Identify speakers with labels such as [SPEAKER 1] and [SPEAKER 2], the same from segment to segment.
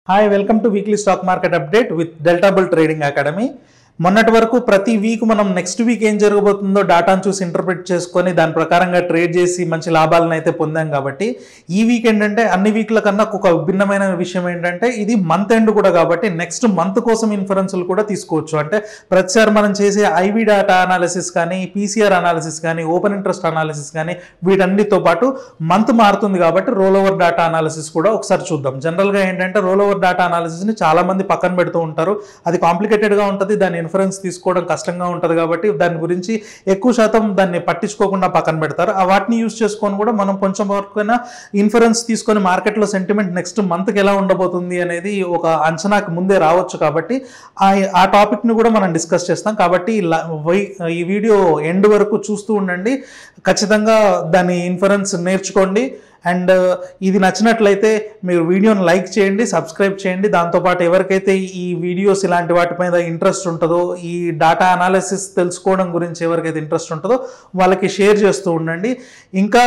[SPEAKER 1] Hi, welcome to Weekly Stock Market Update with Delta Bull Trading Academy. మొన్నటి వరకు ప్రతి week మనం next week ఏం జరగబోతుందో డాటాను చూసి ఇంటర్ప్రిట్ చేసుకొని దాని ప్రకారంగా ట్రేడ్ చేసి మంచి లాభాలను అయితే పొందాం. కాబట్టి ఈ వీక్ ఏంటంటే అన్ని వీక్ల కన్నా ఒక భిన్నమైన విషయం ఏంటంటే ఇది మంత్ ఎండ్ కూడా, కాబట్టి నెక్స్ట్ మంత్ కోసం ఇన్ఫరెన్స్లు కూడా తీసుకోవచ్చు. అంటే ప్రతిసారి మనం చేసే ఐవి డాటా అనాలిసిస్ కానీ, పీసీఆర్ అనాలిసిస్ కానీ, ఓపెన్ ఇంట్రెస్ట్ అనాలిసిస్ కానీ వీటన్నిటితో పాటు మంత్ మారుతుంది కాబట్టి రోల్ ఓవర్ డాటా అనాలిసిస్ కూడా ఒకసారి చూద్దాం. జనరల్గా ఏంటంటే రోల్ ఓవర్ డాటా అనాలిసిస్ని చాలామంది పక్కన పెడుతూ ఉంటారు. అది కాంప్లికేటెడ్గా ఉంటుంది, దాని ఇన్ఫరెన్స్ తీసుకోవడం కష్టంగా ఉంటుంది కాబట్టి దాని గురించి ఎక్కువ శాతం దాన్ని పట్టించుకోకుండా పక్కన పెడతారు. వాటిని యూజ్ చేసుకొని కూడా మనం కొంచెం వరకైనా ఇన్ఫరెన్స్ తీసుకొని మార్కెట్లో సెంటిమెంట్ నెక్స్ట్ మంత్కి ఎలా ఉండబోతుంది అనేది ఒక అంచనాకి ముందే రావచ్చు. కాబట్టి ఆ టాపిక్ని కూడా మనం డిస్కస్ చేస్తాం. కాబట్టి ఈ వీడియో ఎండ్ వరకు చూస్తూ ఉండండి, ఖచ్చితంగా దాని ఇన్ఫరెన్స్ నేర్చుకోండి. అండ్ ఇది నచ్చినట్లయితే మీరు వీడియోని లైక్ చేయండి, సబ్స్క్రైబ్ చేయండి. దాంతోపాటు ఎవరికైతే ఈ వీడియోస్ ఇలాంటి వాటి మీద ఇంట్రెస్ట్ ఉంటుందో, ఈ డాటా అనాలిసిస్ తెలుసుకోవడం గురించి ఎవరికైతే ఇంట్రెస్ట్ ఉంటుందో వాళ్ళకి షేర్ చేస్తూ ఉండండి. ఇంకా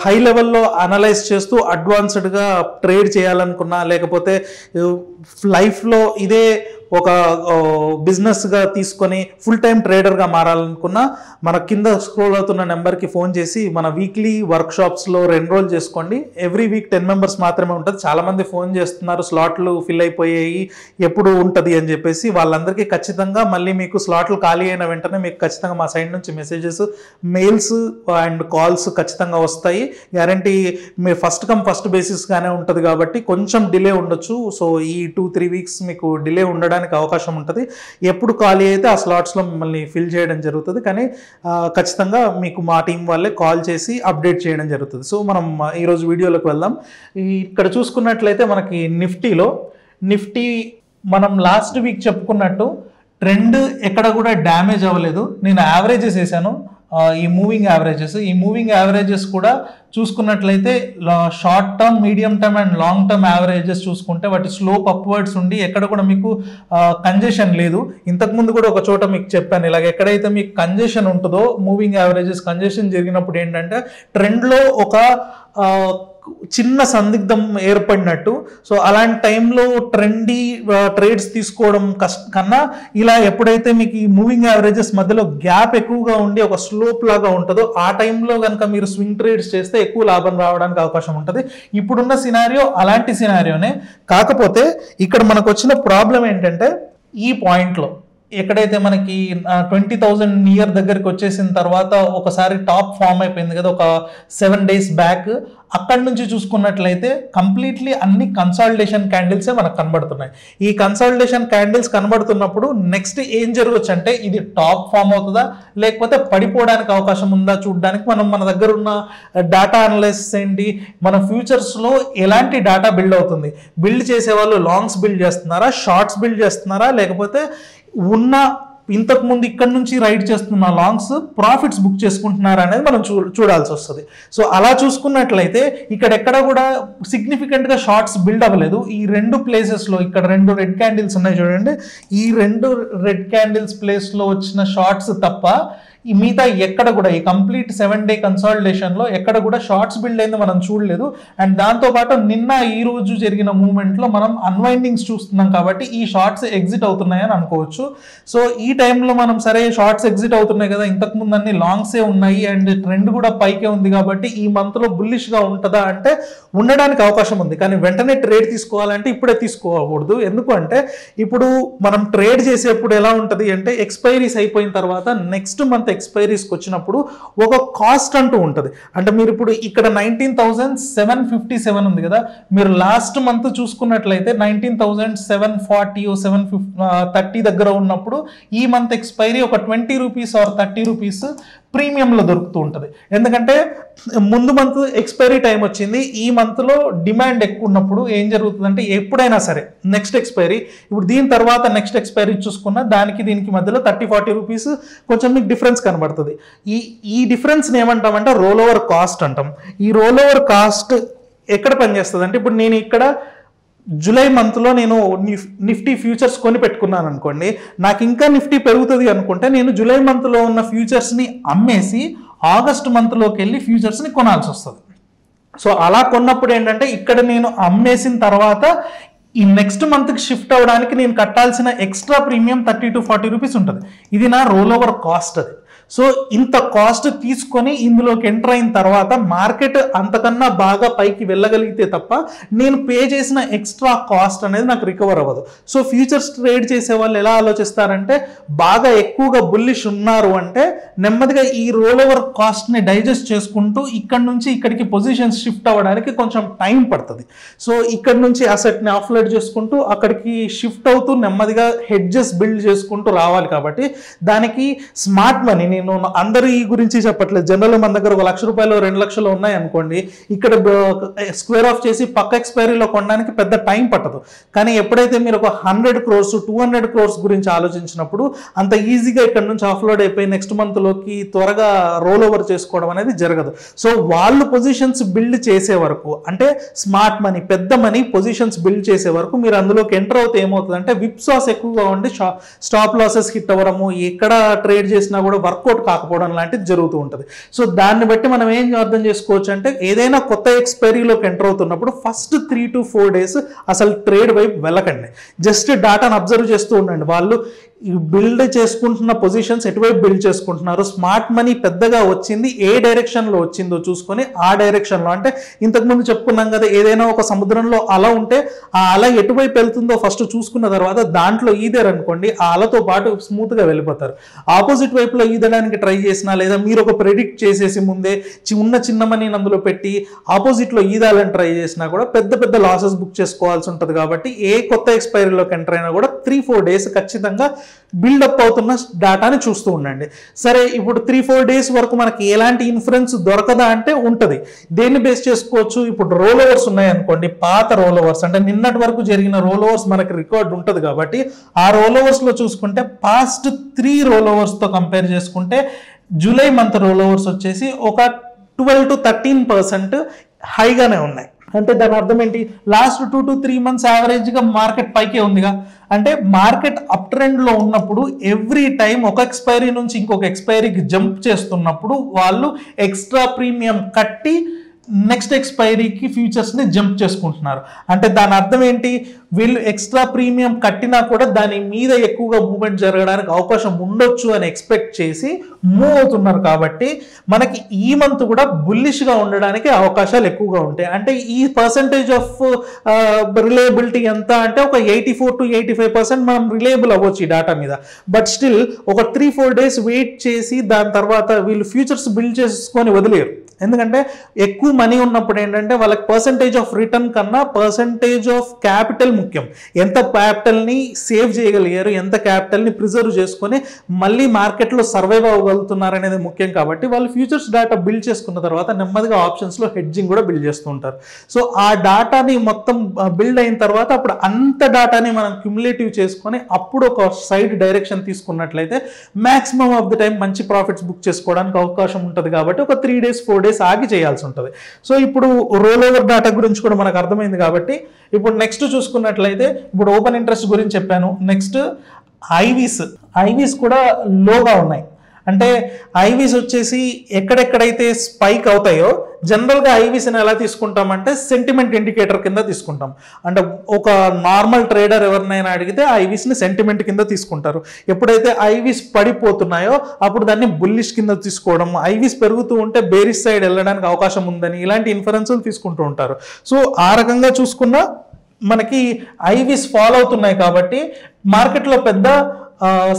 [SPEAKER 1] హై లెవెల్లో అనలైజ్ చేస్తూ అడ్వాన్స్డ్గా ట్రేడ్ చేయాలనుకున్నా, లేకపోతే లైఫ్లో ఇదే ఒక బిజినెస్గా తీసుకొని ఫుల్ టైం ట్రేడర్గా మారాలనుకున్నా మన కింద స్క్రోల్ అవుతున్న నెంబర్కి ఫోన్ చేసి మన వీక్లీ వర్క్షాప్స్లో ఎన్రోల్ చేసుకోండి. ఎవ్రీ వీక్ 10 మెంబర్స్ మాత్రమే ఉంటుంది. చాలామంది ఫోన్ చేస్తున్నారు, స్లాట్లు ఫిల్ అయిపోయాయి, ఎప్పుడు ఉంటుంది అని చెప్పేసి. వాళ్ళందరికీ ఖచ్చితంగా మళ్ళీ మీకు స్లాట్లు ఖాళీ అయిన వెంటనే మీకు ఖచ్చితంగా మా సైడ్ నుంచి మెసేజెస్, మెయిల్స్ అండ్ కాల్స్ ఖచ్చితంగా వస్తాయి. గ్యారంటీ మీరు ఫస్ట్ కమ్ ఫస్ట్ బేసిస్గానే ఉంటుంది కాబట్టి కొంచెం డిలే ఉండొచ్చు. సో ఈ 2-3 వీక్స్ మీకు డిలే ఉండడానికి అవకాశం ఉంటుంది. ఎప్పుడు ఖాళీ అయితే ఆ స్లాట్స్లో మిమ్మల్ని ఫిల్ చేయడం జరుగుతుంది. కానీ ఖచ్చితంగా మీకు మా టీం వాళ్ళే కాల్ చేసి అప్డేట్ చేయడం జరుగుతుంది. సో మనం ఈరోజు వీడియోలోకి వెళ్దాం. ఇక్కడ చూసుకున్నట్లయితే మనకి నిఫ్టీ మనం లాస్ట్ వీక్ చెప్పుకున్నట్టు ట్రెండ్ ఎక్కడ కూడా డ్యామేజ్ అవ్వలేదు. నేను యావరేజెస్ వేసాను, ఈ మూవింగ్ యావరేజెస్ కూడా చూసుకున్నట్లయితే short term, medium term and long term averages చూసుకుంటే వాటి స్లోప్ అప్వర్డ్స్ ఉండి ఎక్కడ కూడా మీకు కంజెషన్ లేదు. ఇంతకుముందు కూడా ఒక చోట మీకు చెప్పాను, ఇలాగ ఎక్కడైతే మీకు కంజెషన్ ఉంటుందో మూవింగ్ యావరేజెస్ కంజెషన్ జరిగినప్పుడు ఏంటంటే ట్రెండ్లో ఒక చిన్న సందిగ్ధం ఏర్పడినట్టు. సో అలాంటి టైంలో ట్రెండీ ట్రేడ్స్ తీసుకోవడం కన్నా ఇలా ఎప్పుడైతే మీకు ఈ మూవింగ్ యావరేజెస్ మధ్యలో గ్యాప్ ఎక్కువగా ఉండి ఒక స్లోప్ లాగా ఉంటుందో ఆ టైంలో కనుక మీరు స్వింగ్ ట్రేడ్స్ చేస్తే ఎక్కువ లాభం రావడానికి అవకాశం ఉంటుంది. ఇప్పుడున్న సినారియో అలాంటి సినారియోనే. కాకపోతే ఇక్కడ మనకు వచ్చిన ప్రాబ్లం ఏంటంటే ఈ పాయింట్లో ఎక్కడైతే మనకి 20,000 నియర్ దగ్గరికి వచ్చేసిన తర్వాత ఒకసారి టాప్ ఫామ్ అయిపోయింది కదా ఒక 7 days బ్యాక్, అక్కడి నుంచి చూసుకున్నట్లయితే కంప్లీట్లీ అన్ని కన్సాలిడేషన్ క్యాండిల్సే మనకు కనబడుతున్నాయి. ఈ కన్సాలిడేషన్ క్యాండిల్స్ కనబడుతున్నప్పుడు నెక్స్ట్ ఏం జరగవచ్చు అంటే ఇది టాప్ ఫామ్ అవుతుందా లేకపోతే పడిపోవడానికి అవకాశం ఉందా చూడడానికి మనం మన దగ్గర ఉన్న డాటా అనలైసిస్ ఏంటి, మన ఫ్యూచర్స్లో ఎలాంటి డాటా బిల్డ్ అవుతుంది, బిల్డ్ చేసేవాళ్ళు లాంగ్స్ బిల్డ్ చేస్తున్నారా, షార్ట్స్ బిల్డ్ చేస్తున్నారా, లేకపోతే ఉన్న ఇంతకుముందు ఇక్కడ నుంచి రైడ్ చేస్తున్న లాంగ్స్ ప్రాఫిట్స్ బుక్ చేసుకుంటున్నారా అనేది మనం చూడాల్సి వస్తుంది. సో అలా చూసుకున్నట్లయితే ఇక్కడెక్కడ కూడా సిగ్నిఫికెంట్గా షార్ట్స్ బిల్డ్ అవ్వలేదు. ఈ 2 ప్లేసెస్లో ఇక్కడ 2 రెడ్ క్యాండిల్స్ ఉన్నాయి చూడండి, ఈ 2 రెడ్ క్యాండిల్స్ ప్లేస్లో వచ్చిన షార్ట్స్ తప్ప ఈ మిగతా ఎక్కడ కూడా ఈ కంప్లీట్ 7 day కన్సాలిడేషన్లో ఎక్కడ కూడా షార్ట్స్ బిల్డ్ అయింది మనం చూడలేదు. అండ్ దాంతోపాటు నిన్న ఈ రోజు జరిగిన మూవ్మెంట్లో మనం అన్వైండింగ్స్ చూస్తున్నాం కాబట్టి ఈ షార్ట్స్ ఎగ్జిట్ అవుతున్నాయని అనుకోవచ్చు. సో ఈ టైంలో మనం సరే షార్ట్స్ ఎగ్జిట్ అవుతున్నాయి కదా, ఇంతకుముందు అన్ని లాంగ్సే ఉన్నాయి అండ్ ట్రెండ్ కూడా పైకే ఉంది కాబట్టి ఈ మంత్లో బుల్లిష్గా ఉంటుందా అంటే ఉండడానికి అవకాశం ఉంది. కానీ వెంటనే ట్రేడ్ తీసుకోవాలంటే ఇప్పుడే తీసుకోకూడదు. ఎందుకు అంటే ఇప్పుడు మనం ట్రేడ్ చేసేప్పుడు ఎలా ఉంటుంది అంటే ఎక్స్పైరీస్ అయిపోయిన తర్వాత నెక్స్ట్ మంత్ ఎక్స్పైరీస్కి వచ్చినప్పుడు ఒక కాస్ట్ అంటూ ఉంటుంది. అంటే మీరు ఇప్పుడు ఇక్కడ 19,757 ఉంది కదా, మీరు లాస్ట్ మంత్ చూసుకున్నట్లయితే 19,740 730 దగ్గర ఉన్నప్పుడు ఈ మంత్ ఎక్స్పైరీ ఒక 20 రూపీస్ ఆర్ 30 రూపీస్ ప్రీమియంలో దొరుకుతూ ఉంటుంది. ఎందుకంటే ముందు మంత్ ఎక్స్పైరీ టైం వచ్చింది, ఈ మంత్లో డిమాండ్ ఎక్కువ ఉన్నప్పుడు ఏం జరుగుతుందంటే ఎప్పుడైనా సరే నెక్స్ట్ ఎక్స్పైరీ, ఇప్పుడు దీని తర్వాత నెక్స్ట్ ఎక్స్పైరీ చూసుకున్న దీనికి మధ్యలో 30-40 రూపీస్ కొంచెం మీకు డిఫరెన్స్ కనబడుతుంది. ఈ డిఫరెన్స్ని ఏమంటామంటే రోల్ ఓవర్ కాస్ట్ అంటాం. ఈ రోల్ ఓవర్ కాస్ట్ ఎక్కడ పనిచేస్తుంది అంటే ఇప్పుడు నేను ఇక్కడ జూలై మంత్లో నేను నిఫ్టీ ఫ్యూచర్స్ కొని పెట్టుకున్నాను అనుకోండి, నాకు ఇంకా నిఫ్టీ పెరుగుతుంది అనుకుంటే నేను జూలై మంత్లో ఉన్న ఫ్యూచర్స్ని అమ్మేసి ఆగస్ట్ మంత్లోకి వెళ్ళి ఫ్యూచర్స్ని కొనాల్సి వస్తుంది. సో అలా కొన్నప్పుడు ఏంటంటే ఇక్కడ నేను అమ్మేసిన తర్వాత ఈ నెక్స్ట్ మంత్కి షిఫ్ట్ అవ్వడానికి నేను కట్టాల్సిన ఎక్స్ట్రా ప్రీమియం 30 to 40 రూపీస్ ఉంటుంది. ఇది నా రోల్ ఓవర్ కాస్ట్. అది సో ఇంత కాస్ట్ తీసుకొని ఇందులోకి ఎంటర్ అయిన తర్వాత మార్కెట్ అంతకన్నా బాగా పైకి వెళ్ళగలిగితే తప్ప నేను పే చేసిన ఎక్స్ట్రా కాస్ట్ అనేది నాకు రికవర్ అవ్వదు. సో ఫ్యూచర్స్ ట్రేడ్ చేసే వాళ్ళు ఎలా ఆలోచిస్తారంటే బాగా ఎక్కువగా బుల్లిష్ ఉన్నారు అంటే నెమ్మదిగా ఈ రోల్ ఓవర్ కాస్ట్ని డైజెస్ట్ చేసుకుంటూ ఇక్కడ నుంచి ఇక్కడికి పొజిషన్స్ షిఫ్ట్ అవ్వడానికి కొంచెం టైం పడుతుంది. సో ఇక్కడ నుంచి అసెట్ని ఆఫ్లోడ్ చేసుకుంటూ అక్కడికి షిఫ్ట్ అవుతూ నెమ్మదిగా హెడ్జెస్ బిల్డ్ చేసుకుంటూ రావాలి. కాబట్టి దానికి స్మార్ట్ మనీ, నేను అందరి గురించి చెప్పట్లేదు, జనరల్ మన దగ్గర 1 లక్ష రూపాయలు 2 లక్షలు ఉన్నాయి అనుకోండి, ఇక్కడ స్క్వేర్ ఆఫ్ చేసి పక్క ఎక్స్పైరీలో కొనడానికి పెద్ద టైం పట్టదు. కానీ ఎప్పుడైతే మీరు ఒక 100 crores 200 crores గురించి ఆలోచించినప్పుడు అంత ఈజీగా ఇక్కడ నుంచి ఆఫ్లోడ్ అయిపోయి నెక్స్ట్ మంత్లోకి త్వరగా రోల్ ఓవర్ చేసుకోవడం అనేది జరగదు. సో వాళ్ళు పొజిషన్స్ బిల్డ్ చేసే వరకు, అంటే స్మార్ట్ మనీ పెద్ద మనీ పొజిషన్స్ బిల్డ్ చేసే వరకు మీరు అందులోకి ఎంటర్ అవుతే ఏమవుతుందంటే విప్సాస్ ఎక్కువగా ఉండి స్టాప్ లాసెస్ హిట్ అవ్వడము, ఎక్కడ ట్రేడ్ చేసినా కూడా వర్కౌట్ కాకపోవడం లాంటిది జరుగుతూ ఉంటుంది. సో దాన్ని బట్టి మనం ఏం అర్థం చేసుకోవచ్చు అంటే ఏదైనా కొత్త ఎక్స్పైరీలోకి ఎంటర్ అవుతున్నప్పుడు ఫస్ట్ 3 to 4 days అసలు ట్రేడ్ వైపు వెళ్ళకండి. జస్ట్ డాటాను అబ్జర్వ్ చేస్తూ ఉండండి. వాళ్ళు బిల్డ్ చేసుకుంటున్న పొజిషన్స్ ఎటువైపు బిల్డ్ చేసుకుంటున్నారు, స్మార్ట్ మనీ పెద్దగా వచ్చింది ఏ డైరెక్షన్లో వచ్చిందో చూసుకొని ఆ డైరెక్షన్లో, అంటే ఇంతకుముందు చెప్పుకున్నాం కదా, ఏదైనా ఒక సముద్రంలో అల ఉంటే ఆ అల ఎటువైపు వెళ్తుందో ఫస్ట్ చూసుకున్న తర్వాత దాంట్లో ఈదారనుకోండి ఆ అలతో పాటు స్మూత్గా వెళ్ళిపోతారు. ఆపోజిట్ వైపులో ఈదడానికి ట్రై చేసినా లేదా మీరు ఒక ప్రెడిక్ట్ చేసేసి ముందే చిన్న మనీని అందులో పెట్టి ఆపోజిట్లో ఈదాలని ట్రై చేసినా కూడా పెద్ద పెద్ద లాసెస్ బుక్ చేసుకోవాల్సి ఉంటుంది. కాబట్టి ఏ కొత్త ఎక్స్పైరీలోకి ఎంటర్ అయినా కూడా 3-4 days ఖచ్చితంగా బిల్డప్ అవుతున్న డేటాని చూస్తూ ఉండండి. సరే, ఇప్పుడు 3-4 days వరకు మనకి ఎలాంటి ఇన్ఫ్లుయెన్స్ దొరకదా అంటే ఉంటుంది. దేన్ని బేస్ చేసుకోవచ్చు? ఇప్పుడు రోల్ ఓవర్స్ ఉన్నాయనుకోండి, పాత రోల్ ఓవర్స్ అంటే నిన్నటి వరకు జరిగిన రోల్ ఓవర్స్ మనకి రికార్డ్ ఉంటుంది. కాబట్టి ఆ రోల్ ఓవర్స్లో చూసుకుంటే పాస్ట్ 3 రోల్ ఓవర్స్తో కంపేర్ చేసుకుంటే జూలై మంత్ రోల్ ఓవర్స్ వచ్చేసి ఒక 12 to 13% హైగానే ఉన్నాయి. అంటే దాని అర్థం ఏంటి? లాస్ట్ 2 to 3 months యావరేజ్గా మార్కెట్ పైకే ఉందిగా. అంటే మార్కెట్ అప్ ట్రెండ్లో ఉన్నప్పుడు ఎవ్రీ టైం ఒక ఎక్స్పైరీ నుంచి ఇంకొక ఎక్స్పైరీకి జంప్ చేస్తున్నప్పుడు వాళ్ళు ఎక్స్ట్రా ప్రీమియం కట్టి నెక్స్ట్ ఎక్స్పైరీకి ఫ్యూచర్స్ని జంప్ చేసుకుంటున్నారు. అంటే దాని అర్థం ఏంటి? వీళ్ళు ఎక్స్ట్రా ప్రీమియం కట్టినా కూడా దాని మీద ఎక్కువగా మూవ్మెంట్ జరగడానికి అవకాశం ఉండొచ్చు అని ఎక్స్పెక్ట్ చేసి మూవ్ అవుతున్నారు. కాబట్టి మనకి ఈ మంత్ కూడా బుల్లిష్గా ఉండడానికి అవకాశాలు ఎక్కువగా ఉంటాయి. అంటే ఈ పర్సంటేజ్ ఆఫ్ రిలయబిలిటీ ఎంత అంటే ఒక 84 to 85% మనం రిలయబుల్ అవ్వచ్చు ఈ డేటా మీద. బట్ స్టిల్ ఒక 3-4 days వెయిట్ చేసి దాని తర్వాత వీళ్ళు ఫ్యూచర్స్ బిల్డ్ చేసుకొని వదిలేరు. ఎందుకంటే ఎక్కువ మనీ ఉన్నప్పుడు ఏంటంటే వాళ్ళకి పర్సంటేజ్ ఆఫ్ రిటర్న్ కన్నా పర్సంటేజ్ ఆఫ్ క్యాపిటల్ ముఖ్యం. ఎంత క్యాపిటల్ని సేవ్ చేయగలిగారు, ఎంత క్యాపిటల్ని ప్రిజర్వ్ చేసుకొని మళ్ళీ మార్కెట్లో సర్వైవ్ అవ్వగలుగుతున్నారు అనేది ముఖ్యం. కాబట్టి వాళ్ళు ఫ్యూచర్స్ డేటా బిల్డ్ చేసుకున్న తర్వాత నెమ్మదిగా ఆప్షన్స్లో హెడ్జింగ్ కూడా బిల్డ్ చేస్తూ ఉంటారు. సో ఆ డేటాని మొత్తం బిల్డ్ అయిన తర్వాత అప్పుడు అంత డేటాని మనం క్యుములేటివ్ చేసుకొని అప్పుడు ఒక సైడ్ డైరెక్షన్ తీసుకున్నట్లయితే మ్యాక్సిమం ఆఫ్ ది టైం మంచి ప్రాఫిట్స్ బుక్ చేసుకోవడానికి అవకాశం ఉంటుంది. కాబట్టి ఒక 3 days 4 days ఆగి చేయాల్సి ఉంటుంది. సో ఇప్పుడు రోల్ ఓవర్ డేటా గురించి కూడా మనకు అర్థమైంది. కాబట్టి ఇప్పుడు నెక్స్ట్ చూసుకున్నట్లయితే ఇప్పుడు ఓపెన్ ఇంట్రెస్ట్ గురించి చెప్పాను. నెక్స్ట్ ఐవీస్ కూడా లోగా ఉన్నాయి. అంటే ఐవీస్ వచ్చేసి ఎక్కడెక్కడైతే స్పైక్ అవుతాయో జనరల్గా ఐవీస్ని ఎలా తీసుకుంటామంటే సెంటిమెంట్ ఇండికేటర్ కింద తీసుకుంటాం. అంటే ఒక నార్మల్ ట్రేడర్ ఎవరినైనా అడిగితే ఐవీస్ని సెంటిమెంట్ కింద తీసుకుంటారు. ఎప్పుడైతే ఐవీస్ పడిపోతున్నాయో అప్పుడు దాన్ని బుల్లిష్ కింద తీసుకోవడం, ఐవీస్ పెరుగుతూ ఉంటే బేరిష్ సైడ్ వెళ్ళడానికి అవకాశం ఉందని ఇలాంటి ఇన్ఫరెన్స్లు తీసుకుంటూ ఉంటారు. సో ఆ రకంగా చూసుకున్నా మనకి ఐవీస్ ఫాలో అవుతున్నాయి కాబట్టి మార్కెట్లో పెద్ద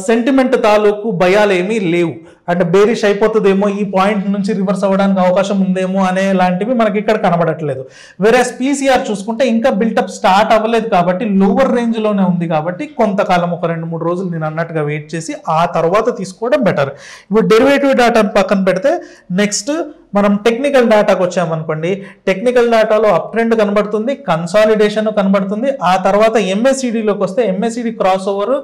[SPEAKER 1] సెంటిమెంట్ తాలూకు భయాలు ఏమీ లేవు. అంటే బేరిష్ అయిపోతుందేమో, ఈ పాయింట్ నుంచి రివర్స్ అవ్వడానికి అవకాశం ఉందేమో అనే లాంటివి మనకి ఇక్కడ కనబడట్లేదు. వేరే పీసీఆర్ చూసుకుంటే ఇంకా బిల్టప్ స్టార్ట్ అవ్వలేదు కాబట్టి లోవర్ రేంజ్లోనే ఉంది. కాబట్టి కొంతకాలం ఒక 2-3 రోజులు నేను అన్నట్టుగా వెయిట్ చేసి ఆ తర్వాత తీసుకోవడం బెటర్. ఇప్పుడు డెరివేటివ్ డేటాను పక్కన పెడితే నెక్స్ట్ మనం టెక్నికల్ డేటాకు వచ్చామనుకోండి. టెక్నికల్ డేటాలో అప్ ట్రెండ్ కనబడుతుంది, కన్సాలిడేషన్ కనబడుతుంది. ఆ తర్వాత ఎంఎస్సిడిలోకి వస్తే MACD crossover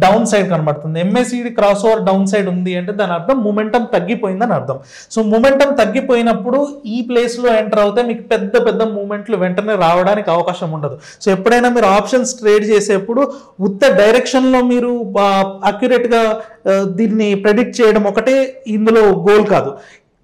[SPEAKER 1] downside కనబడుతుంది. MACD crossover downside ఉంది అంటే దాని అర్థం మొమెంటం తగ్గిపోయిందని అర్థం. సో మొమెంటం తగ్గిపోయినప్పుడు ఈ ప్లేస్లో ఎంటర్ అవుతే మీకు పెద్ద పెద్ద మూమెంట్లు వెంటనే రావడానికి అవకాశం ఉండదు. సో ఎప్పుడైనా మీరు ఆప్షన్స్ ట్రేడ్ చేసేప్పుడు ఉత్త డైరెక్షన్లో మీరు అక్యురేట్గా దీన్ని ప్రెడిక్ట్ చేయడం ఒకటే ఇందులో గోల్ కాదు.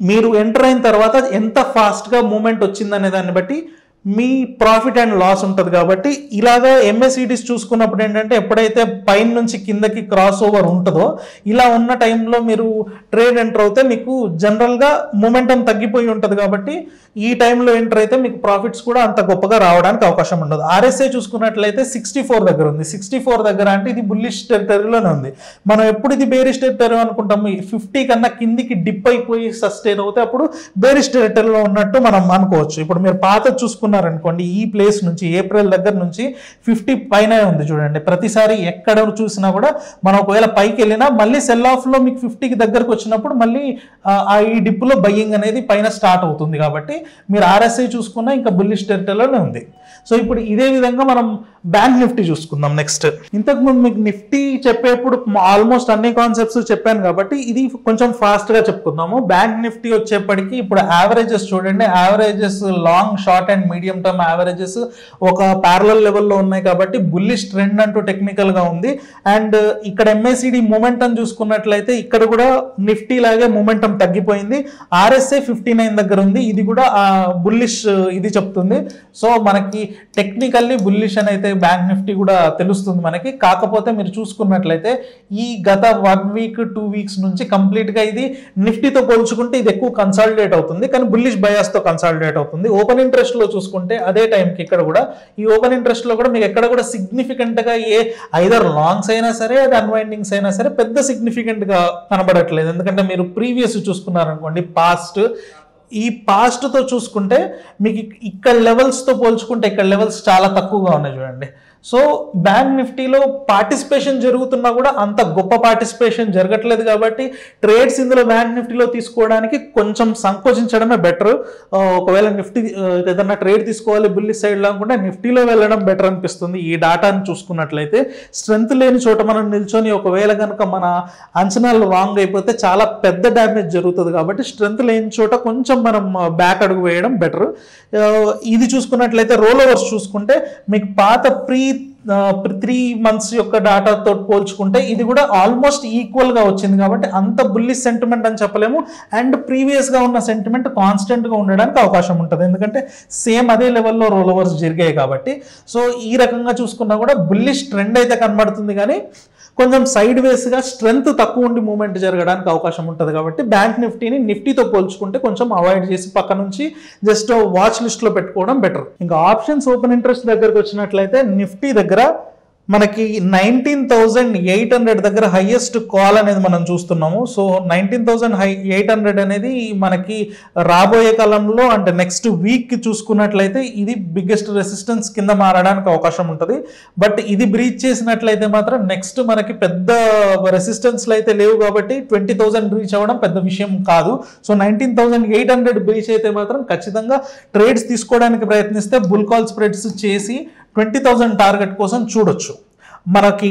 [SPEAKER 1] మీరు ఎంటర్ అయిన తర్వాత ఎంత ఫాస్ట్గా మూమెంట్ వచ్చిందనే దాన్ని బట్టి మీ ప్రాఫిట్ అండ్ లాస్ ఉంటుంది. కాబట్టి ఇలాగా ఎంఎస్సిటీస్ చూసుకున్నప్పుడు ఏంటంటే ఎప్పుడైతే పైన నుంచి కిందకి క్రాస్ ఓవర్ ఉంటుందో ఇలా ఉన్న టైంలో మీరు ట్రేడ్ ఎంటర్ అవుతే మీకు జనరల్గా మొమెంటం తగ్గిపోయి ఉంటుంది. కాబట్టి ఈ టైంలో ఎంటర్ అయితే మీకు ప్రాఫిట్స్ కూడా అంత గొప్పగా రావడానికి అవకాశం ఉండదు. ఆర్ఎస్ఐ చూసుకున్నట్లయితే 64 దగ్గర ఉంది. 64 దగ్గర అంటే ఇది బుల్లిష్ టెరిటరీలోనే ఉంది. మనం ఎప్పుడు ఇది బేరిష్ టెరిటరీ అనుకుంటాము, 50 కన్నా కిందికి డిప్ అయిపోయి సస్టైన్ అవుతే అప్పుడు బేరిష్ టెరిటరీలో ఉన్నట్టు మనం అనుకోవచ్చు. ఇప్పుడు మీరు పాత చూసుకున్నారనుకోండి, ఈ ప్లేస్ నుంచి ఏప్రిల్ దగ్గర నుంచి 50 పైన ఉంది చూడండి. ప్రతిసారి ఎక్కడ చూసినా కూడా మనం ఒకవేళ పైకి వెళ్ళినా మళ్ళీ సెల్ ఆఫ్లో మీకు 50కి దగ్గరకు వచ్చినప్పుడు మళ్ళీ ఈ డిప్లో బయ్యింగ్ అనేది పైన స్టార్ట్ అవుతుంది. కాబట్టి మీరు ఆర్ఎస్ఐ చూసుకున్నా ఇంకా బుల్లిష్ టెరిటరీలోనే ఉంది. సో ఇప్పుడు ఇదే విధంగా మనం బ్యాంక్ నిఫ్టీ చూసుకుందాం నెక్స్ట్. ఇంతకుముందు మీకు నిఫ్టీ చెప్పేప్పుడు ఆల్మోస్ట్ అన్ని కాన్సెప్ట్స్ చెప్పాను కాబట్టి ఇది కొంచెం ఫాస్ట్గా చెప్పుకుందాము. బ్యాంక్ నిఫ్టీ వచ్చేప్పటికి ఇప్పుడు యావరేజెస్ చూడండి, averages long, short and medium term averages ఒక ప్యారలల్ లెవెల్లో ఉన్నాయి. కాబట్టి బుల్లిష్ ట్రెండ్ అంటూ టెక్నికల్గా ఉంది. అండ్ ఇక్కడ ఎంఏసిడి మొమెంటం చూసుకున్నట్లయితే ఇక్కడ కూడా నిఫ్టీ లాగే మొమెంటం తగ్గిపోయింది. ఆర్ఎస్ఐ 59 దగ్గర ఉంది. ఇది కూడా బుల్లిష్ ఇది చెప్తుంది. సో మనకి టెక్నికల్లీ బుల్లిష్ అని అయితే బ్యాంక్ నిఫ్టీ కూడా తెలుస్తుంది మనకి. కాకపోతే మీరు చూసుకున్నట్లయితే ఈ గత 1 వీక్ 2 వీక్స్ నుంచి కంప్లీట్గా ఇది నిఫ్టీతో పోల్చుకుంటే ఇది ఎక్కువ కన్సాలిడేట్ అవుతుంది, కానీ బుల్లిష్ బయాస్తో కన్సాలిడేట్ అవుతుంది. ఓపెన్ ఇంట్రెస్ట్లో చూసుకుంటే అదే టైంకి ఇక్కడ కూడా ఈ ఓపెన్ ఇంట్రెస్ట్లో కూడా మీకు ఎక్కడ కూడా సిగ్నిఫికెంట్గా ఐదర్ లాంగ్స్ అయినా సరే అది అన్వైండింగ్స్ అయినా సరే పెద్ద సిగ్నిఫికెంట్గా కనబడట్లేదు. ఎందుకంటే మీరు ప్రీవియస్ చూసుకున్నారనుకోండి, ఈ పాస్ట్తో చూసుకుంటే మీకు ఇక్కడ లెవెల్స్తో పోల్చుకుంటే ఇక్కడ లెవెల్స్ చాలా తక్కువగా ఉన్నాయి చూడండి. సో బ్యాంక్ నిఫ్టీలో పార్టిసిపేషన్ జరుగుతున్నా కూడా అంత గొప్ప పార్టిసిపేషన్ జరగట్లేదు. కాబట్టి ట్రేడ్స్ ఇందులో బ్యాంక్ నిఫ్టీలో తీసుకోవడానికి కొంచెం సంకోచించడమే బెటర్. ఒకవేళ నిఫ్టీ ఏదన్నా ట్రేడ్ తీసుకోవాలి బుల్లిష్ సైడ్లో అనుకుంటే నిఫ్టీలో వెళ్ళడం బెటర్ అనిపిస్తుంది. ఈ డాటాను చూసుకున్నట్లయితే స్ట్రెంత్ లేని చోట మనం నిల్చొని ఒకవేళ కనుక మన అంచనాలు రాంగ్ అయిపోతే చాలా పెద్ద డ్యామేజ్ జరుగుతుంది. కాబట్టి స్ట్రెంత్ లేని చోట కొంచెం మనం బ్యాక్ అడుగు వేయడం బెటర్. ఇది చూసుకున్నట్లయితే రోల్ ఓవర్స్ చూసుకుంటే మీకు పాత 3 months యొక్క డాటాతో పోల్చుకుంటే ఇది కూడా ఆల్మోస్ట్ ఈక్వల్గా వచ్చింది. కాబట్టి అంత బుల్లిష్ సెంటిమెంట్ అని చెప్పలేము. అండ్ ప్రీవియస్గా ఉన్న సెంటిమెంట్ కాన్స్టెంట్గా ఉండడానికి అవకాశం ఉంటుంది, ఎందుకంటే సేమ్ అదే లెవెల్లో రోల్ ఓవర్స్ జరిగాయి కాబట్టి. సో ఈ రకంగా చూసుకున్నా కూడా బుల్లిష్ ట్రెండ్ అయితే కనబడుతుంది, కానీ కొంచెం సైడ్ వేస్గా స్ట్రెంత్ తక్కువ ఉండి మూవ్మెంట్ జరగడానికి అవకాశం ఉంటుంది. కాబట్టి బ్యాంక్ నిఫ్టీని నిఫ్టీతో పోల్చుకుంటే కొంచెం అవాయిడ్ చేసి పక్క నుంచి జస్ట్ వాచ్ లిస్ట్లో పెట్టుకోవడం బెటర్. ఇంకా ఆప్షన్స్ ఓపెన్ ఇంట్రెస్ట్ దగ్గరకు వచ్చినట్లయితే నిఫ్టీ దగ్గర మనకి 19,800 దగ్గర హైయెస్ట్ కాల్ అనేది మనం చూస్తున్నాము. సో 19,800 అనేది మనకి రాబోయే కాలంలో అంటే నెక్స్ట్ వీక్ చూసుకున్నట్లయితే ఇది బిగ్గెస్ట్ రెసిస్టెన్స్ కింద మారడానికి అవకాశం ఉంటుంది. బట్ ఇది బ్రీచ్ చేసినట్లయితే మాత్రం నెక్స్ట్ మనకి పెద్ద రెసిస్టెన్స్లు అయితే లేవు కాబట్టి 20,000 రీచ్ అవ్వడం పెద్ద విషయం కాదు. సో 19,800 బ్రీచ్ అయితే మాత్రం ఖచ్చితంగా ట్రేడ్స్ తీసుకోవడానికి ప్రయత్నిస్తే బుల్ కాల్ స్ప్రెడ్స్ చేసి 20,000 టార్గెట్ కోసం చూడొచ్చు. మనకి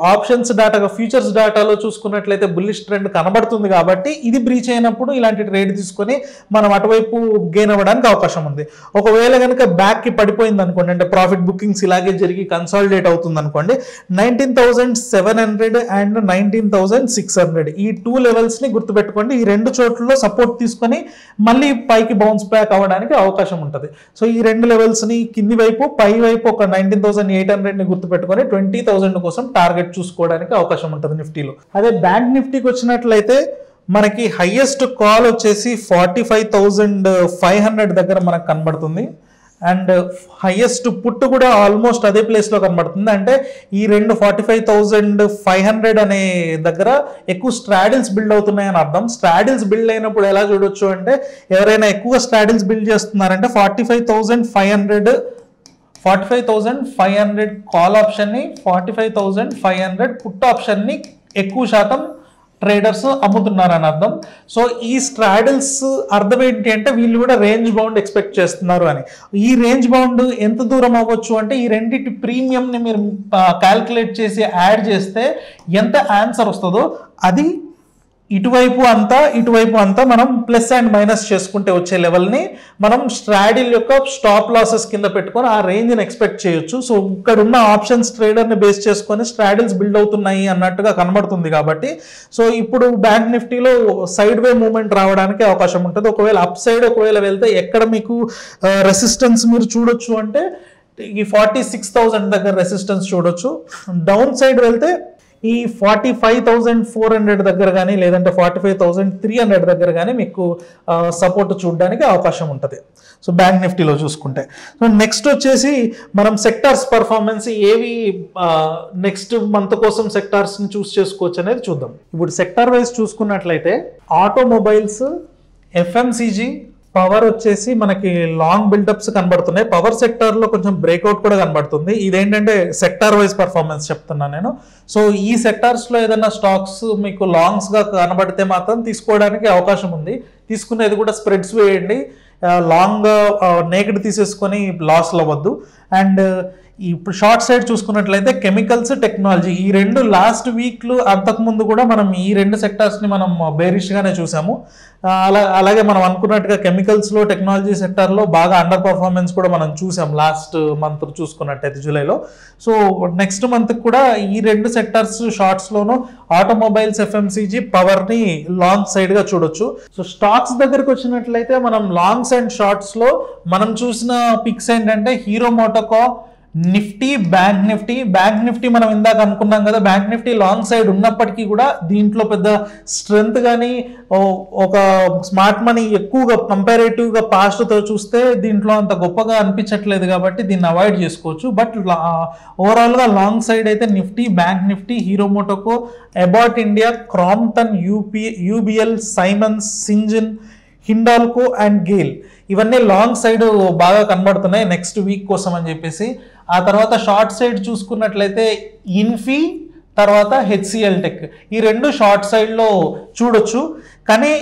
[SPEAKER 1] ఆప్షన్స్ డాటాగా ఫ్యూచర్స్ డాటాలో చూసుకున్నట్లయితే బుల్లిష్ ట్రెండ్ కనబడుతుంది. కాబట్టి ఇది బ్రీచ్ అయినప్పుడు ఇలాంటి ట్రేడ్ తీసుకొని మనం అటువైపు గెయిన్ అవ్వడానికి అవకాశం ఉంది. ఒకవేళ కనుక బ్యాక్కి పడిపోయింది అనుకోండి, అంటే ప్రాఫిట్ బుకింగ్స్ ఇలాగే జరిగి కన్సాలిడేట్ అవుతుంది అనుకోండి, 19,700 అండ్ 19,600 ఈ 2 లెవెల్స్ని గుర్తుపెట్టుకోండి. ఈ 2 చోట్లలో సపోర్ట్ తీసుకొని మళ్ళీ పైకి బౌన్స్ బ్యాక్ అవ్వడానికి అవకాశం ఉంటుంది. సో ఈ 2 లెవెల్స్ని కింది వైపు పై వైపు ఒక 19,800ని గుర్తుపెట్టుకొని 20,000 కోసం టార్గెట్ చూసుకోవడానికి అవకాశం ఉంటుంది నిఫ్టీలో. అదే బ్యాంక్ నిఫ్టీకి వచ్చినట్లయితే మనకి హైయెస్ట్ కాల్ వచ్చేసి 45,500 దగ్గర మనకు కనబడుతుంది. అండ్ హైయెస్ట్ పుట్ కూడా ఆల్మోస్ట్ అదే ప్లేస్లో కనబడుతుంది. అంటే ఈ 45,500 అనే దగ్గర ఎక్కువ స్ట్రాడిల్స్ బిల్డ్ అవుతున్నాయని అర్థం. స్ట్రాడిల్స్ బిల్డ్ అయినప్పుడు ఎలా చూడొచ్చు అంటే ఎవరైనా ఎక్కువ స్ట్రాడిల్స్ బిల్డ్ చేస్తున్నారంటే 45,500 కాల్ ఆప్షన్ని 45,500 పుట్ ఆప్షన్ని ఎక్కువ శాతం ట్రేడర్స్ అమ్ముతున్నారని అర్థం. సో ఈ స్ట్రాడిల్స్ అర్థం ఏంటి అంటే వీళ్ళు కూడా రేంజ్ బౌండ్ ఎక్స్పెక్ట్ చేస్తున్నారు అని. ఈ రేంజ్ బౌండ్ ఎంత దూరం అవ్వచ్చు అంటే ఈ రెండింటి ప్రీమియంని మీరు క్యాల్కులేట్ చేసి యాడ్ చేస్తే ఎంత ఆన్సర్ వస్తుందో అది ఇటువైపు అంతా మనం ప్లస్ అండ్ మైనస్ చేసుకుంటే వచ్చే లెవెల్ని మనం స్ట్రాడిల్ యొక్క స్టాప్ లాసెస్ కింద పెట్టుకొని ఆ రేంజ్ని ఎక్స్పెక్ట్ చేయొచ్చు. సో ఇక్కడ ఉన్న ఆప్షన్స్ ట్రేడర్ని బేస్ చేసుకొని స్ట్రాడిల్స్ బిల్డ్ అవుతున్నాయి అన్నట్టుగా కనబడుతుంది కాబట్టి సో ఇప్పుడు బ్యాంక్ నిఫ్టీలో సైడ్ వే మూవ్మెంట్ రావడానికి అవకాశం ఉంటుంది. ఒకవేళ అప్ సైడ్ ఒకవేళ వెళ్తే ఎక్కడ మీకు రెసిస్టెన్స్ మీరు చూడొచ్చు అంటే ఈ 46,000 దగ్గర రెసిస్టెన్స్ చూడొచ్చు. డౌన్ సైడ్ వెళ్తే ఈ 45,400 దగ్గర కానీ లేదంటే 45,300 దగ్గర కానీ మీకు సపోర్ట్ చూడడానికి అవకాశం ఉంటుంది. సో బ్యాంక్ నిఫ్టీలో చూసుకుంటే సో నెక్స్ట్ వచ్చేసి మనం సెక్టార్స్ పర్ఫార్మెన్స్ ఏవి నెక్స్ట్ మంత్ కోసం సెక్టార్స్ని చూస్ చేసుకోవచ్చు అనేది చూద్దాం. ఇప్పుడు సెక్టార్ వైజ్ చూసుకున్నట్లయితే ఆటోమొబైల్స్, ఎఫ్ఎంసీజీ, పవర్ వచ్చేసి మనకి లాంగ్ బిల్డప్స్ కనబడుతున్నాయి. పవర్ సెక్టార్లో కొంచెం బ్రేక్అవుట్ కూడా కనబడుతుంది. ఇదేంటంటే సెక్టార్ వైజ్ పర్ఫార్మెన్స్ చెప్తున్నాను నేను. సో ఈ సెక్టార్స్లో ఏదైనా స్టాక్స్ మీకు లాంగ్స్గా కనబడితే మాత్రం తీసుకోవడానికి అవకాశం ఉంది. తీసుకునేది కూడా స్ప్రెడ్స్ వేయండి, లాంగ్ నేకెడ్ తీసేసుకొని లాస్లో అవ్వద్దు. అండ్ ఇప్పుడు షార్ట్ సైడ్ చూసుకున్నట్లయితే కెమికల్స్, టెక్నాలజీ ఈ రెండు లాస్ట్ వీక్లు అంతకుముందు కూడా మనం ఈ రెండు సెక్టార్స్ని మనం బేరిష్గానే చూసాము. అలాగే మనం అనుకున్నట్టుగా కెమికల్స్లో, టెక్నాలజీ సెక్టార్లో బాగా అండర్ పర్ఫార్మెన్స్ కూడా మనం చూసాం లాస్ట్ మంత్ చూసుకున్నట్టయితే జూలైలో. సో నెక్స్ట్ మంత్కి కూడా ఈ రెండు సెక్టార్స్ షార్ట్స్లోనూ ఆటోమొబైల్స్, ఎఫ్ఎంసీజీ, పవర్ని లాంగ్ సైడ్గా చూడొచ్చు. సో స్టాక్స్ దగ్గరకు వచ్చినట్లయితే మనం లాంగ్స్ అండ్ షార్ట్స్లో మనం చూసిన పిక్స్ ఏంటంటే హీరో మోటోకో, నిఫ్టీ, బ్యాంక్ నిఫ్టీ మనం ఇందాక అనుకున్నాం కదా, బ్యాంక్ నిఫ్టీ లాంగ్ సైడ్ ఉన్నప్పటికీ కూడా దీంట్లో పెద్ద స్ట్రెంగ్త్ కానీ ఒక స్మార్ట్ మనీ ఎక్కువగా కంపారేటివ్గా పాస్ట్తో చూస్తే దీంట్లో అంత గొప్పగా అనిపించట్లేదు కాబట్టి దీన్ని అవాయిడ్ చేసుకోవచ్చు. బట్ ఓవరాల్గా లాంగ్ సైడ్ అయితే Nifty, Bank Nifty, Hero MotoCorp, Abbott India, Crompton, UBL, Siemens, Syngene, Hindalco and GAIL ఇవన్నీ లాంగ్ సైడ్ బాగా కనబడుతున్నాయి నెక్స్ట్ వీక్ కోసం అని చెప్పేసి. ఆ తర్వాత షార్ట్ సైడ్ చూసుకున్నట్లయితే ఇన్ఫీ, తర్వాత హెచ్సిఎల్ టెక్ ఈ రెండు షార్ట్ సైడ్లో చూడొచ్చు. కానీ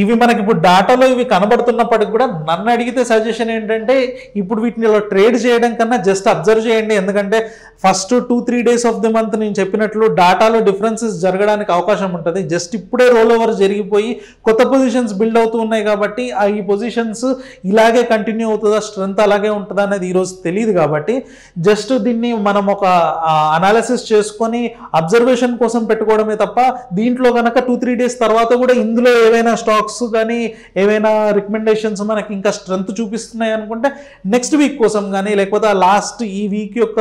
[SPEAKER 1] ఇవి మనకి ఇప్పుడు డాటాలో ఇవి కనబడుతున్నప్పటికి కూడా నన్ను అడిగితే సజెషన్ ఏంటంటే ఇప్పుడు వీటిని ట్రేడ్ చేయడం కన్నా జస్ట్ అబ్జర్వ్ చేయండి. ఎందుకంటే first 2-3 days of the month నేను చెప్పినట్లు డాటాలో డిఫరెన్సెస్ జరగడానికి అవకాశం ఉంటుంది. జస్ట్ ఇప్పుడే రోల్ ఓవర్ జరిగిపోయి కొత్త పొజిషన్స్ బిల్డ్ అవుతూ ఉన్నాయి కాబట్టి ఈ పొజిషన్స్ ఇలాగే కంటిన్యూ అవుతుందా, స్ట్రెంత్ అలాగే ఉంటుందా అనేది ఈరోజు తెలియదు. కాబట్టి జస్ట్ దీన్ని మనం ఒక అనాలిసిస్ చేసుకొని అబ్జర్వేషన్ కోసం పెట్టుకోవడమే తప్ప దీంట్లో కనుక 2-3 డేస్ తర్వాత కూడా ఇందులో ఏవైనా స్టాక్స్ కానీ ఏవైనా రికమెండేషన్స్ మనకి ఇంకా స్ట్రెంత్ చూపిస్తున్నాయి అనుకుంటే నెక్స్ట్ వీక్ కోసం కానీ లేకపోతే లాస్ట్ ఈ వీక్ యొక్క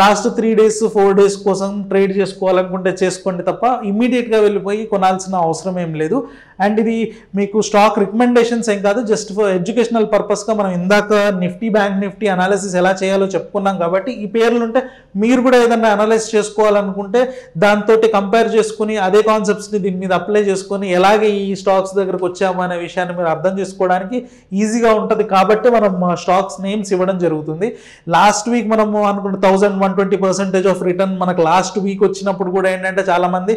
[SPEAKER 1] లాస్ట్ 3 days 4 days కోసం ట్రేడ్ చేసుకోవాలనుకుంటే చేసుకోండి తప్ప ఇమ్మీడియట్గా వెళ్ళిపోయి కొనాల్సిన అవసరం ఏం లేదు. అండ్ ఇది మీకు స్టాక్ రికమెండేషన్స్ ఏం కాదు, జస్ట్ ఫర్ ఎడ్యుకేషనల్ పర్పస్గా మనం ఇందాక నిఫ్టీ, బ్యాంక్ నిఫ్టీ అనాలిసిస్ ఎలా చేయాలో చెప్పుకున్నాం కాబట్టి ఈ పేర్లు ఉంటే మీరు కూడా ఏదైనా అనలైజ్ చేసుకోవాలనుకుంటే దాంతో కంపేర్ చేసుకుని అదే కాన్సెప్ట్స్ని దీని మీద అప్లై చేసుకొని ఎలాగే ఈ స్టాక్స్ దగ్గరకు వచ్చాము అనే విషయాన్ని మీరు అర్థం చేసుకోవడానికి ఈజీగా ఉంటుంది కాబట్టి మనం స్టాక్స్ నేమ్స్ ఇవ్వడం జరుగుతుంది. లాస్ట్ వీక్ మనము అనుకుంటే 1,120% ఆఫ్ రిటర్న్ మనకు లాస్ట్ వీక్ వచ్చినప్పుడు కూడా ఏంటంటే చాలామంది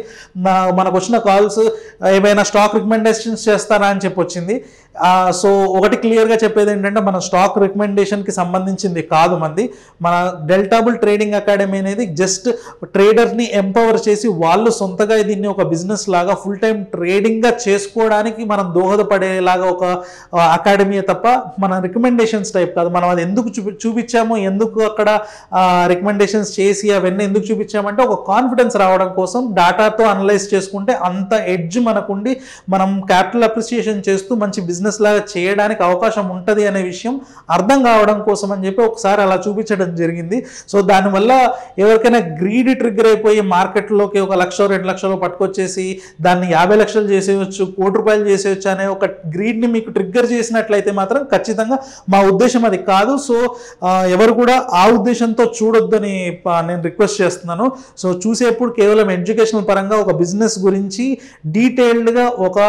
[SPEAKER 1] మనకు వచ్చిన కాల్స్ ఏమైనా స్టాక్ రికమెండేషన్స్ చేస్తారా అని చెప్పి వచ్చింది. సో ఒకటి క్లియర్గా చెప్పేది ఏంటంటే మన స్టాక్ రికమెండేషన్కి సంబంధించింది కాదు మంది. మన డెల్టాబుల్ ట్రేడింగ్ అకాడమీ అనేది జస్ట్ ట్రేడర్ని ఎంపవర్ చేసి వాళ్ళు సొంతగా దీన్ని ఒక బిజినెస్ లాగా ఫుల్ టైం ట్రేడింగ్గా చేసుకోవడానికి మనం దోహదపడేలాగా ఒక అకాడమీ తప్ప మన రికమెండేషన్స్ టైప్ కాదు. మనం అది ఎందుకు చూపించాము, ఎందుకు అక్కడ రికమెండేషన్స్ చేసి అవన్నీ ఎందుకు చూపించామంటే ఒక కాన్ఫిడెన్స్ రావడం కోసం, డాటాతో అనలైజ్ చేసుకుంటే అంత ఎడ్జ్ మనకుండి మనం క్యాపిటల్ అప్రిసియేషన్ చేస్తూ మంచి బిజినెస్ లాగా చేయడానికి అవకాశం ఉంటుంది అనే విషయం అర్థం కావడం కోసం అని చెప్పి ఒకసారి అలా చూపించడం జరిగింది. సో దానివల్ల ఎవరికైనా గ్రీడ్ ట్రిగ్గర్ అయిపోయి మార్కెట్లోకి 1 లక్ష 2 లక్షలు పట్టుకొచ్చేసి దాన్ని 50 లక్షలు చేసేయచ్చు, ₹1,00,00,000 చేసేయచ్చు అనే ఒక గ్రీడ్ని మీకు ట్రిగ్గర్ చేసినట్లయితే మాత్రం ఖచ్చితంగా మా ఉద్దేశం అది కాదు. సో ఎవరు కూడా ఆ ఉద్దేశంతో చూడొద్దని నేను రిక్వెస్ట్ చేస్తున్నాను. సో చూసేప్పుడు కేవలం ఎడ్యుకేషనల్ పరంగా ఒక బిజినెస్ గురించి డీటెయిల్డ్గా ఒక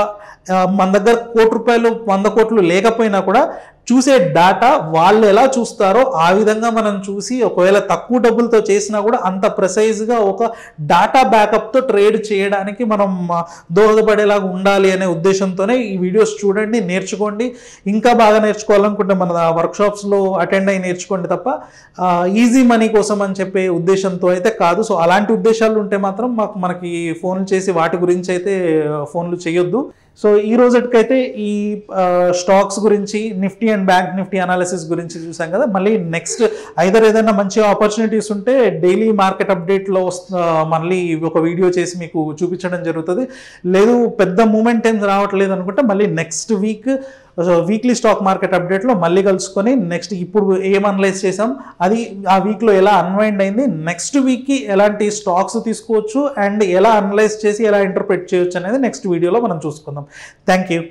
[SPEAKER 1] మన దగ్గర ₹1,00,00,000 100 కోట్లు లేకపోయినా కూడా చూసే డాటా వాళ్ళు ఎలా చూస్తారో ఆ విధంగా మనం చూసి ఒకవేళ తక్కువ డబ్బులతో చేసినా కూడా అంత ప్రిసైజ్గా ఒక డాటా బ్యాకప్తో ట్రేడ్ చేయడానికి మనం దోహదపడేలాగా ఉండాలి అనే ఉద్దేశంతోనే ఈ వీడియోస్ చూడండి, నేర్చుకోండి. ఇంకా బాగా నేర్చుకోవాలనుకుంటే మన వర్క్షాప్స్లో అటెండ్ అయ్యి నేర్చుకోండి తప్ప ఈజీ మనీ కోసం అని చెప్పే ఉద్దేశంతో అయితే కాదు. సో అలాంటి ఉద్దేశాలు ఉంటే మాత్రం మనకి ఫోన్లు చేసి వాటి గురించి అయితే ఫోన్లు చేయొద్దు. సో ఈ రోజుకైతే ఈ స్టాక్స్ గురించి, Nifty and bank Nifty analysis గురించి చూసాం కదా. మళ్ళీ నెక్స్ట్ ఏదైనా మంచి ఆపర్చునిటీస్ ఉంటే డైలీ మార్కెట్ అప్డేట్లో మళ్ళీ ఒక వీడియో చేసి మీకు చూపించడం జరుగుతుంది. లేదు పెద్ద మూమెంట్ ఏం రావట్లేదు అనుకుంటే మళ్ళీ నెక్స్ట్ వీక్లీ స్టాక్ మార్కెట్ అప్డేట్లో మళ్ళీ కలుసుకొని నెక్స్ట్ ఇప్పుడు ఏం అనలైజ్ చేసాం అది ఆ వీక్లో ఎలా అన్వైండ్ అయింది, నెక్స్ట్ వీక్కి ఎలాంటి స్టాక్స్ తీసుకోవచ్చు అండ్ ఎలా అనలైజ్ చేసి ఎలా ఇంటర్ప్రెట్ చేయొచ్చు అనేది నెక్స్ట్ వీడియోలో మనం చూసుకుందాం. Thank you.